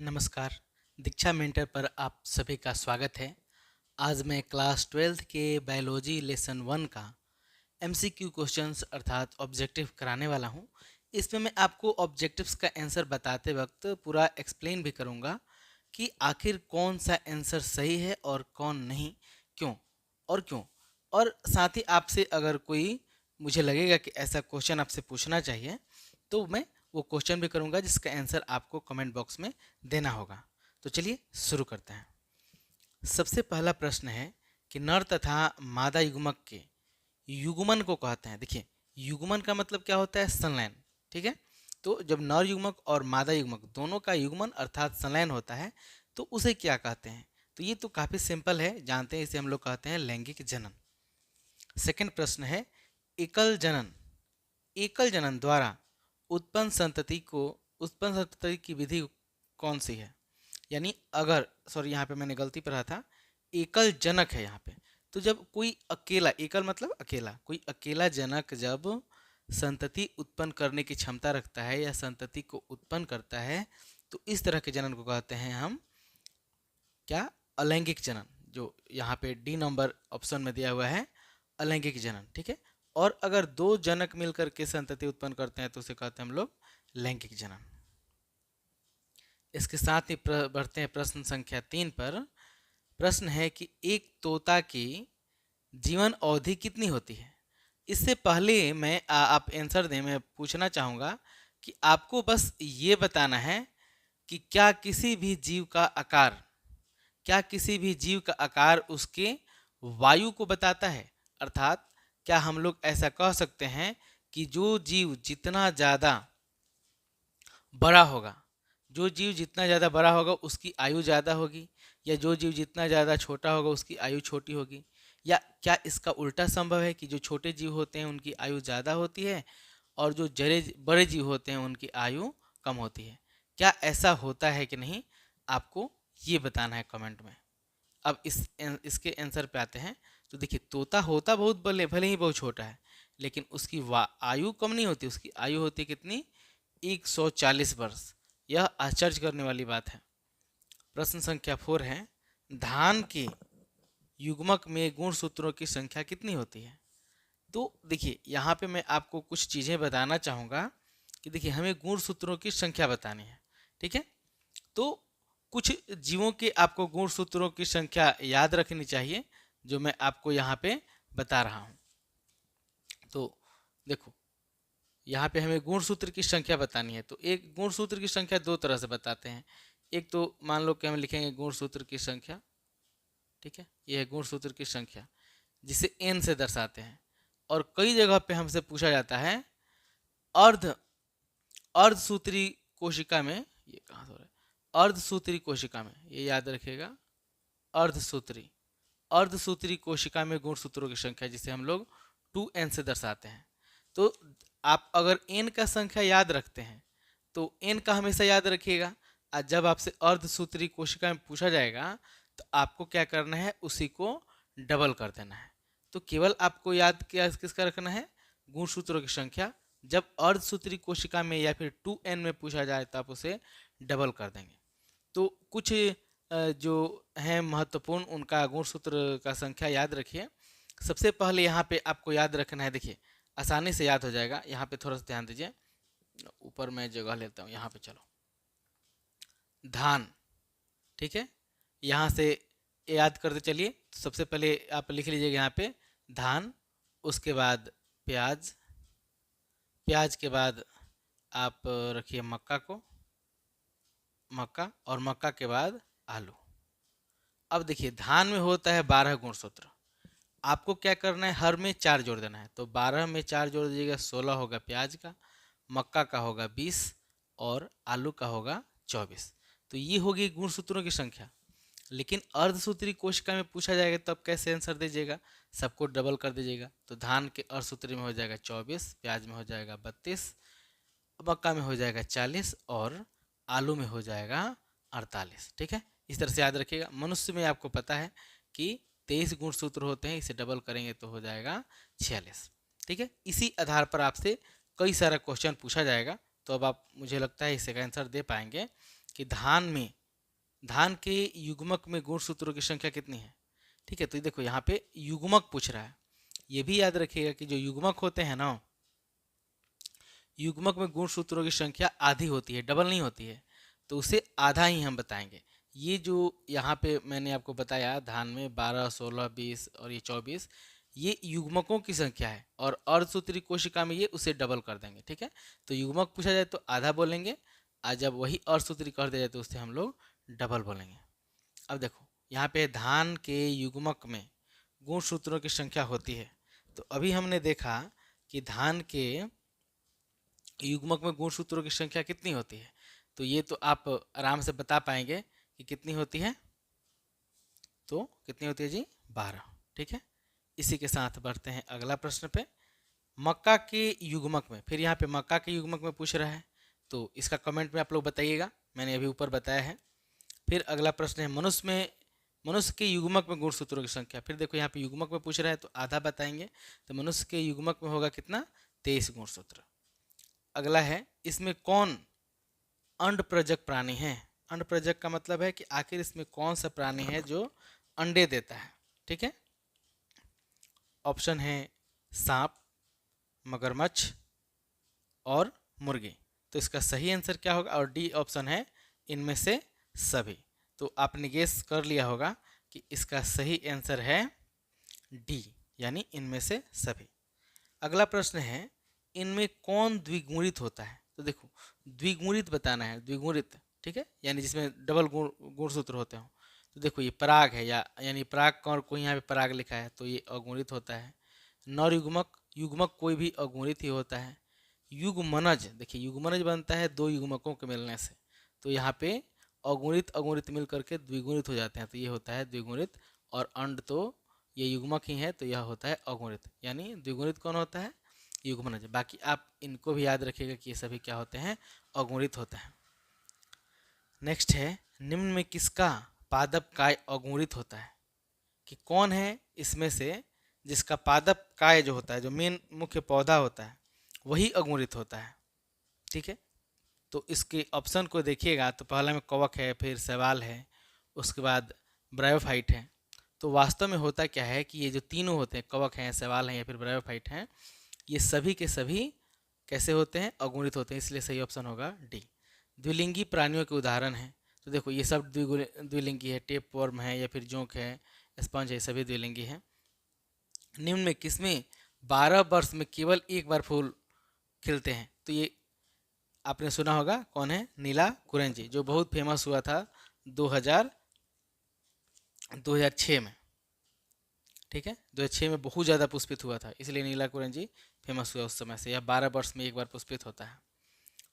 नमस्कार। दीक्षा मेंटर पर आप सभी का स्वागत है। आज मैं क्लास 12th के बायोलॉजी लेसन 1 का एमसीक्यू क्वेश्चंस अर्थात ऑब्जेक्टिव कराने वाला हूं। इसमें मैं आपको ऑब्जेक्टिव्स का आंसर बताते वक्त पूरा एक्सप्लेन भी करूंगा कि आखिर कौन सा आंसर सही है और कौन नहीं, क्यों और क्यों। और साथ ही आपसे अगर कोई मुझे लगेगा कि ऐसा क्वेश्चन आपसे पूछना चाहिए तो मैं वो क्वेश्चन भी करूंगा जिसका आंसर आपको कमेंट बॉक्स में देना होगा। तो चलिए शुरू करते हैं। सबसे पहला प्रश्न है कि नर तथा मादा युग्मक के युग्मन को कहते हैं। देखिए, युग्मन का मतलब क्या होता है? संलयन। ठीक है। तो जब नर युग्मक और मादा युग्मक दोनों का युग्मन अर्थात संलयन होता है तो उसे क्या कहते हैं? तो ये तो काफी सिंपल है, जानते हैं, इसे हम लोग कहते हैं लैंगिक जनन। सेकंड प्रश्न है एकल जनन। एकल जनन द्वारा उत्पन्न संतति की विधि कौन सी है? यानी अगर, सॉरी यहाँ पे मैंने गलती पढ़ा था, एकल जनक है यहाँ पे। तो जब कोई अकेला, एकल मतलब अकेला, कोई अकेला जनक जब संतति उत्पन्न करने की क्षमता रखता है या संतति को उत्पन्न करता है तो इस तरह के जनन को कहते हैं हम क्या? अलैंगिक जनन। जो यहाँ पे डी नंबर ऑप्शन में दिया हुआ है, अलैंगिक जनन। ठीक है। और अगर दो जनक मिलकर के संतति उत्पन्न करते हैं तो उसे कहते हैं हम लोग लैंगिक जनन। इसके साथ ही बढ़ते हैं प्रश्न संख्या 3 पर। प्रश्न है कि एक तोता की जीवन अवधि कितनी होती है? इससे पहले मैं आप आंसर दें, मैं पूछना चाहूँगा कि आपको बस ये बताना है कि क्या किसी भी जीव का आकार उसके वायु को बताता है? अर्थात क्या हम लोग ऐसा कह सकते हैं कि जो जीव जितना ज़्यादा बड़ा होगा, जो जीव जितना ज़्यादा बड़ा होगा उसकी आयु ज़्यादा होगी, या जो जीव जितना ज़्यादा छोटा होगा उसकी आयु छोटी होगी? या क्या इसका उल्टा संभव है कि जो छोटे जीव होते हैं उनकी आयु ज़्यादा होती है और जो जड़े बड़े जीव होते हैं उनकी आयु कम होती है? क्या ऐसा होता है कि नहीं, आपको ये बताना है कमेंट में। अब इसके आंसर पे आते हैं। तो देखिए, तोता होता बहुत भले ही बहुत छोटा है, लेकिन उसकी आयु कम नहीं होती, उसकी आयु होती है कितनी? 140 वर्ष। यह आश्चर्य करने वाली बात है। प्रश्न संख्या 4 है धान के युग्मक में गुणसूत्रों की संख्या कितनी होती है? तो देखिए, यहाँ पे मैं आपको कुछ चीज़ें बताना चाहूँगा कि देखिए, हमें गुणसूत्रों की संख्या बतानी है। ठीक है। तो कुछ जीवों के आपको गुणसूत्रों की संख्या याद रखनी चाहिए जो मैं आपको यहाँ पे बता रहा हूँ। तो देखो, यहाँ पे हमें गुणसूत्र की संख्या बतानी है। तो एक गुणसूत्र की संख्या दो तरह से बताते हैं। एक तो मान लो कि हम लिखेंगे गुणसूत्र की संख्या। ठीक है, यह है गुणसूत्र की संख्या जिसे n से दर्शाते हैं। और कई जगह पे हमसे पूछा जाता है अर्ध अर्धसूत्री कोशिका में, ये कहाँ हो रहा है, अर्धसूत्री कोशिका में, ये याद रखिएगा, अर्धसूत्री अर्धसूत्री कोशिका में गुणसूत्रों की संख्या जिसे हम लोग 2n से दर्शाते हैं। तो आप अगर n का संख्या याद रखते हैं तो n का हमेशा याद रखिएगा। और जब आपसे अर्धसूत्री कोशिका में पूछा जाएगा तो आपको क्या करना है, उसी को डबल कर देना है। तो केवल आपको याद क्या किसका रखना है? गुणसूत्रों की संख्या। जब अर्धसूत्री कोशिका में या फिर 2n में पूछा जाए तो आप उसे डबल कर देंगे। तो कुछ जो हैं महत्वपूर्ण, उनका गुणसूत्र का संख्या याद रखिए। सबसे पहले यहाँ पे आपको याद रखना है, देखिए आसानी से याद हो जाएगा। यहाँ पे थोड़ा सा ध्यान दीजिए, ऊपर मैं जगह लेता हूँ, यहाँ पे चलो, धान। ठीक है, यहाँ से याद करते चलिए। तो सबसे पहले आप लिख लीजिएगा यहाँ पे धान, उसके बाद प्याज, प्याज के बाद आप रखिए मक्का को, मक्का, और मक्का के बाद आलू। अब देखिए, धान में होता है 12 गुणसूत्र। आपको क्या करना है, हर में 4 जोड़ देना है। तो 12 में 4 जोड़ दीजिएगा, 16 होगा प्याज का, मक्का का होगा 20 और आलू का होगा 24। तो ये होगी गुणसूत्रों की संख्या। लेकिन अर्धसूत्री कोशिका में पूछा जाएगा तो अब कैसे आंसर दीजिएगा? सबको डबल कर दीजिएगा। तो धान के अर्धसूत्री में हो जाएगा 24, प्याज में हो जाएगा 32, मक्का में हो जाएगा 40 और आलू में हो जाएगा 48। ठीक है, इस तरह से याद रखिएगा। मनुष्य में आपको पता है कि 23 गुणसूत्र होते हैं, इसे डबल करेंगे तो हो जाएगा 46। ठीक है, इसी आधार पर आपसे कई सारा क्वेश्चन पूछा जाएगा। तो अब आप, मुझे लगता है, इसका आंसर दे पाएंगे कि धान के युग्मक में गुणसूत्रों की संख्या कितनी है। ठीक है, तो देखो यहाँ पे युग्मक पूछ रहा है। ये भी याद रखिएगा कि जो युग्मक होते हैं ना, युग्मक में गुणसूत्रों की संख्या आधी होती है, डबल नहीं होती है, तो उसे आधा ही हम बताएंगे। ये जो यहाँ पे मैंने आपको बताया धान में 12, 16, 20 और ये 24, ये युग्मकों की संख्या है, और अर्धसूत्री कोशिका में ये उसे डबल कर देंगे। ठीक है, तो युग्मक पूछा जाए तो आधा बोलेंगे, और जब वही अर्धसूत्री कर दिया जाए तो उससे हम लोग डबल बोलेंगे। अब देखो यहाँ पे धान के युग्मक में गुणसूत्रों की संख्या होती है, तो अभी हमने देखा कि धान के युग्मक में गुणसूत्रों की संख्या कितनी होती है, तो ये तो आप आराम से बता पाएंगे कि कितनी होती है। तो कितनी होती है जी? 12। ठीक है, इसी के साथ बढ़ते हैं अगला प्रश्न पे। मक्का के युग्मक में, फिर यहाँ पे मक्का के युग्मक में पूछ रहा है, तो इसका कमेंट में आप लोग बताइएगा, मैंने अभी ऊपर बताया है। फिर अगला प्रश्न है मनुष्य के युग्मक में गुणसूत्रों की संख्या। फिर देखो यहाँ पे युग्मक में पूछ रहा है तो आधा बताएंगे, तो मनुष्य के युग्मक में होगा कितना? 23 गुणसूत्र। अगला है इसमें कौन अंडप्रजक प्राणी है। अंडप्रजक का मतलब है कि आखिर इसमें कौन सा प्राणी है जो अंडे देता है। ठीक है, ऑप्शन है सांप, मगरमच्छ और मुर्गी। तो इसका सही आंसर क्या होगा? और डी ऑप्शन है इनमें से सभी। तो आपने गेस कर लिया होगा कि इसका सही आंसर है डी, यानी इनमें से सभी। अगला प्रश्न है इनमें कौन द्विगुणित होता है। तो देखो द्विगुणित बताना है, द्विगुणित। ठीक है, यानी जिसमें डबल गुणसूत्र होते हो। तो देखो ये पराग है, यानी पराग कौन, कोई यहाँ पे पराग लिखा है तो ये अगुणित होता है। नर युग्मक, युग्मक कोई भी अगुणित ही होता है। युग्मनज, देखिए युग्मनज बनता है दो युग्मकों के मिलने से, तो यहाँ पे अगुणित अगुणित मिल करके द्विगुणित हो जाते हैं, तो ये होता है द्विगुणित। और अंड तो ये युग्मक ही है, तो यह होता है अगुणित, यानी द्विगुणित कौन होता है? युग्मनज। बाकी आप इनको भी याद रखिएगा कि ये सभी क्या होते हैं? अगुणित होते हैं। नेक्स्ट है निम्न में किसका पादप काय अगुणित होता है, कि कौन है इसमें से जिसका पादप काय जो होता है, जो मेन मुख्य पौधा होता है, वही अगुणित होता है। ठीक है, तो इसके ऑप्शन को देखिएगा तो पहला में कवक है, फिर शैवाल है, उसके बाद ब्रायोफाइट है। तो वास्तव में होता क्या है कि ये जो तीनों होते हैं, कवक हैं, शैवाल हैं या फिर ब्रायोफाइट हैं, ये सभी के सभी कैसे होते हैं? अगुणित होते हैं, इसलिए सही ऑप्शन होगा डी। द्विलिंगी प्राणियों के उदाहरण हैं, तो देखो ये सब द्विलिंगी है, टेप वर्म है या फिर जोंक है, स्पंज है, सभी द्विलिंगी हैं। निम्न में किसमें 12 वर्ष में केवल एक बार फूल खिलते हैं? तो ये आपने सुना होगा, कौन है? नीला कुरेंजी, जो बहुत फेमस हुआ था 2006 में। ठीक है, 2006 में बहुत ज़्यादा पुष्पित हुआ था, इसलिए नीला कुरेंजी फेमस हुआ उस समय से। यह 12 वर्ष में एक बार पुष्पित होता है।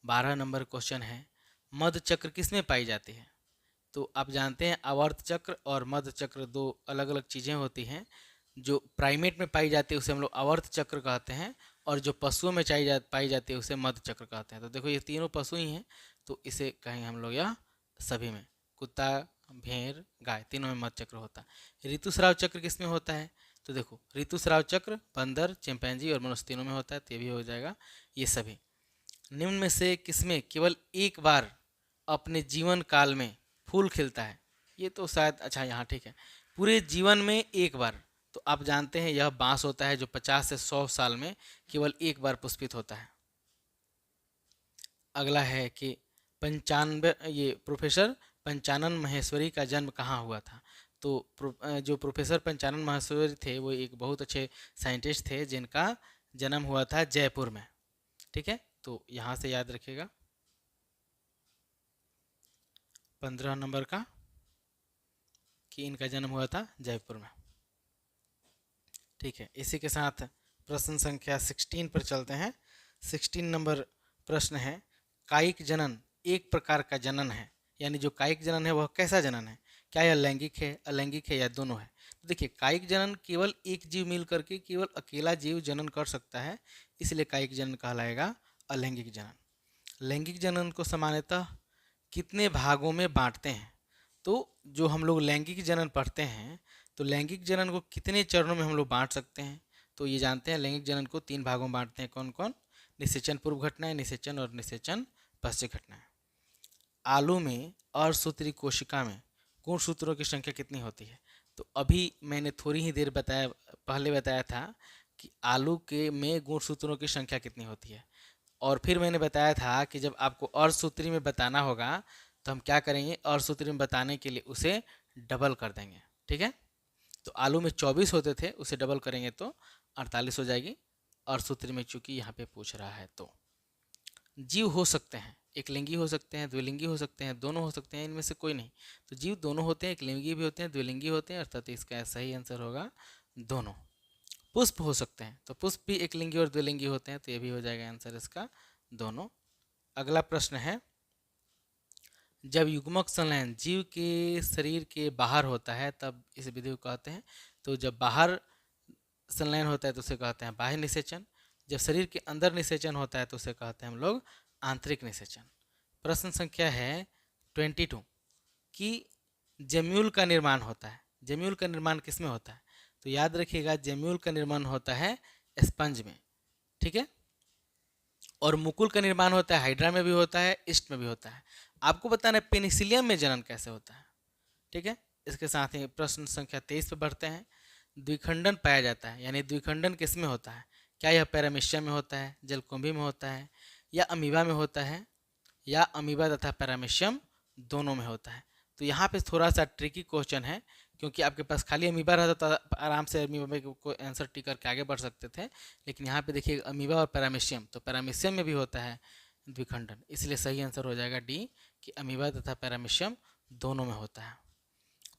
12 नंबर क्वेश्चन है मध चक्र किसमें पाई जाती है। तो आप जानते हैं आवर्त चक्र और मध चक्र दो अलग अलग चीज़ें होती हैं। जो प्राइमेट में पाई जाती है उसे हम लोग आवर्त चक्र कहते हैं, और जो पशुओं में पाई जाती है उसे मध चक्र कहते हैं। तो देखो ये तीनों पशु ही हैं, तो इसे कहेंगे हम लोग यह सभी में, कुत्ता, भेड़, गाय, तीनों में मध चक्र होता है। ऋतुस्राव चक्र किसमें होता है? तो देखो ऋतुस्राव चक्र बंदर, चिंपैंजी और मनुष्य तीनों में होता है, तो ये भी हो जाएगा ये सभी। निम्न में से किसमें केवल एक बार अपने जीवन काल में फूल खिलता है? ये तो शायद, अच्छा यहाँ ठीक है, पूरे जीवन में एक बार। तो आप जानते हैं यह बांस होता है जो 50 से 100 साल में केवल एक बार पुष्पित होता है। अगला है कि ये प्रोफेसर पंचानन माहेश्वरी का जन्म कहाँ हुआ था। तो जो प्रोफेसर पंचानन माहेश्वरी थे वो एक बहुत अच्छे साइंटिस्ट थे जिनका जन्म हुआ था जयपुर में। ठीक है, तो यहाँ से याद रखिएगा 15 नंबर का कि इनका जन्म हुआ था जयपुर में। ठीक है, इसी के साथ प्रश्न संख्या 16 पर चलते हैं। 16 नंबर प्रश्न है कायिक जनन एक प्रकार का जनन है, यानी जो कायिक जनन है वह कैसा जनन है? क्या यह लैंगिक है, अलैंगिक है या दोनों है? तो देखिए कायिक जनन केवल एक जीव मिल करके केवल अकेला जीव जनन कर सकता है, इसलिए कायिक जनन कहलाएगा अलैंगिक जनन। लैंगिक जनन को सामान्यतः कितने भागों में बांटते हैं? तो जो हम लोग लैंगिक जनन पढ़ते हैं तो लैंगिक जनन को कितने चरणों में हम लोग बांट सकते हैं? तो ये जानते हैं लैंगिक जनन को 3 भागों में बांटते हैं। कौन कौन? निषेचन पूर्व घटनाएं, निषेचन और निषेचन पश्चात घटनाएं। आलू में अर्धसूत्री कोशिका में गुणसूत्रों की संख्या कितनी होती है? तो अभी मैंने थोड़ी ही देर पहले बताया था कि आलू के में गुणसूत्रों की संख्या कितनी होती है, और फिर मैंने बताया था कि जब आपको अर्धसूत्री में बताना होगा तो हम क्या करेंगे, अर्धसूत्री में बताने के लिए उसे डबल कर देंगे। ठीक है, तो आलू में 24 होते थे, उसे डबल करेंगे तो 48 हो जाएगी। अर्धसूत्री में चूंकि यहाँ पे पूछ रहा है, तो जीव हो सकते हैं, एक लिंगी हो सकते हैं, द्विलिंगी हो सकते हैं, दोनों हो सकते हैं, इनमें से कोई नहीं। तो जीव दोनों होते हैं, एक लिंगी भी होते हैं, द्विलिंगी होते हैं, अर्थात इसका सही आंसर होगा दोनों। पुष्प हो सकते हैं, तो पुष्प भी एक लिंगी और द्विलिंगी होते हैं, तो ये भी हो जाएगा आंसर इसका दोनों। अगला प्रश्न है, जब युग्मक संलयन जीव के शरीर के बाहर होता है तब इस विधि को कहते हैं। तो जब बाहर संलयन होता है तो उसे कहते हैं बाह्य निषेचन, जब शरीर के अंदर निषेचन होता है तो उसे कहते हैं हम लोग आंतरिक निषेचन। प्रश्न संख्या है 22 कि जम्यूल का निर्माण होता है। जम्यूल का निर्माण किस में होता है? तो याद रखिएगा, जम्यूल का निर्माण होता है स्पंज में। ठीक है, और मुकुल का निर्माण होता है हाइड्रा में भी होता है, ईस्ट में भी होता है। आपको बताना है पेनिसिलियम में जनन कैसे होता है। ठीक है, इसके साथ ही प्रश्न संख्या 23 पे बढ़ते हैं। द्विखंडन पाया जाता है, यानी द्विखंडन किस में होता है? क्या यह पैरामीशियम में होता है, जलकुंभी में होता है, या अमीबा में होता है, या अमीबा तथा पैरामीशियम दोनों में होता है? तो यहाँ पे थोड़ा सा ट्रिकी क्वेश्चन है, क्योंकि आपके पास खाली अमीबा रहता तो आराम से अमीबा को आंसर टिक करके आगे बढ़ सकते थे, लेकिन यहाँ पे देखिए अमीबा और पैरामीशियम, तो पैरामीशियम में भी होता है द्विखंडन, इसलिए सही आंसर हो जाएगा डी कि अमीबा तथा पैरामीशियम दोनों में होता है।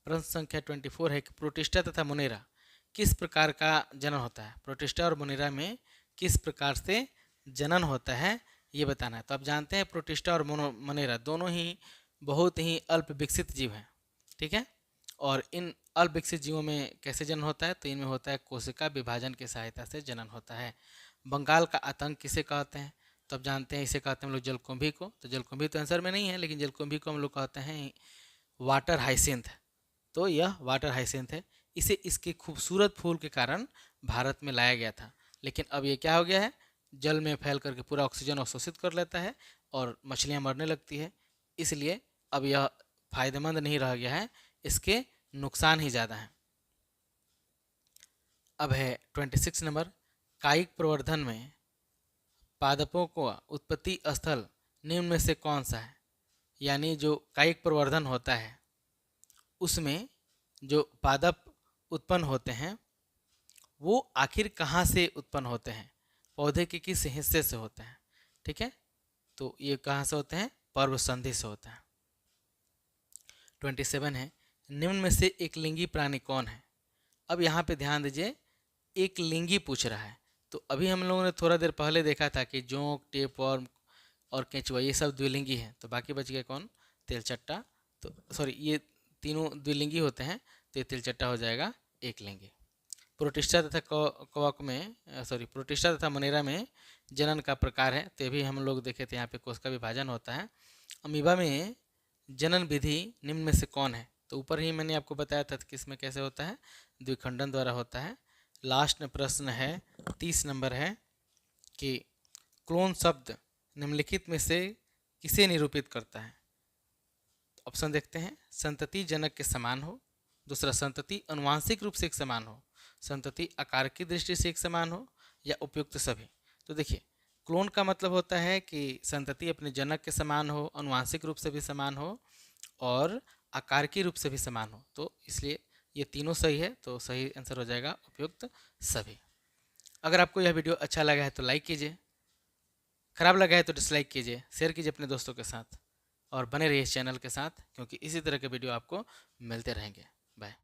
प्रश्न संख्या 24 है कि प्रोटिस्टा तथा मोनेरा किस प्रकार का जनन होता है? प्रोटिस्टा और मोनेरा में किस प्रकार से जनन होता है ये बताना है। तो आप जानते हैं प्रोटिस्टा और मोनेरा दोनों ही बहुत ही अल्प विकसित जीव हैं। ठीक है, और इन अल्प विकसित जीवों में कैसे जनन होता है? तो इनमें होता है कोशिका विभाजन की सहायता से जनन होता है। बंगाल का आतंक किसे कहते हैं? तो आप जानते हैं इसे कहते हैं हम लोग जलकुंभी को। तो जलकुंभी तो आंसर में नहीं है, लेकिन जलकुंभी को हम लोग कहते हैं वाटर हाइसिंथ। तो यह वाटर हाइसिंथ है। इसे इसके खूबसूरत फूल के कारण भारत में लाया गया था, लेकिन अब ये क्या हो गया है, जल में फैल करके पूरा ऑक्सीजन अवशोषित कर लेता है और मछलियां मरने लगती है, इसलिए अब यह फायदेमंद नहीं रह गया है, इसके नुकसान ही ज़्यादा हैं। अब है 26 नंबर, कायिक प्रवर्धन में पादपों को उत्पत्ति स्थल निम्न में से कौन सा है? यानी जो कायिक प्रवर्धन होता है उसमें जो पादप उत्पन्न होते हैं वो आखिर कहाँ से उत्पन्न होते हैं? पौधे के किस हिस्से से होते हैं? ठीक है, तो ये कहाँ से होते हैं? पर्व संधि से होता है। 27 है, निम्न में से एक लिंगी प्राणी कौन है? अब यहाँ पे ध्यान दीजिए, एक लिंगी पूछ रहा है। तो अभी हम लोगों ने थोड़ा देर पहले देखा था कि जोंक, टेपवर्म और केंचुआ ये सब द्विलिंगी हैं, तो बाकी बच गया कौन? तेलचट्टा। तो सॉरी, ये तीनों द्विलिंगी होते हैं, तो ये तेलचट्टा हो जाएगा एक लिंगी। प्रोटिस्टा तथा कवक में प्रोटिस्टा तथा मनेरा में जनन का प्रकार है, तो ये भी हम लोग देखे थे, यहाँ पे कोशिका विभाजन होता है। अमीबा में जनन विधि निम्न में से कौन है? तो ऊपर ही मैंने आपको बताया था कि इसमें कैसे होता है, द्विखंडन द्वारा होता है। लास्ट प्रश्न है 30 नंबर है कि क्लोन शब्द निम्नलिखित में से किसे निरूपित करता है? ऑप्शन देखते हैं, संतति जनक के समान हो, दूसरा संतति अनुवांशिक रूप से एक समान हो, संतति आकार की दृष्टि से एक समान हो, या उपयुक्त सभी। तो देखिए, क्लोन का मतलब होता है कि संतति अपने जनक के समान हो, अनुवांशिक रूप से भी समान हो और आकार की रूप से भी समान हो, तो इसलिए ये तीनों सही है, तो सही आंसर हो जाएगा उपयुक्त सभी। अगर आपको यह वीडियो अच्छा लगा है तो लाइक कीजिए, खराब लगा है तो डिसलाइक कीजिए, शेयर कीजिए अपने दोस्तों के साथ और बने रहिए इस चैनल के साथ, क्योंकि इसी तरह के वीडियो आपको मिलते रहेंगे। बाय।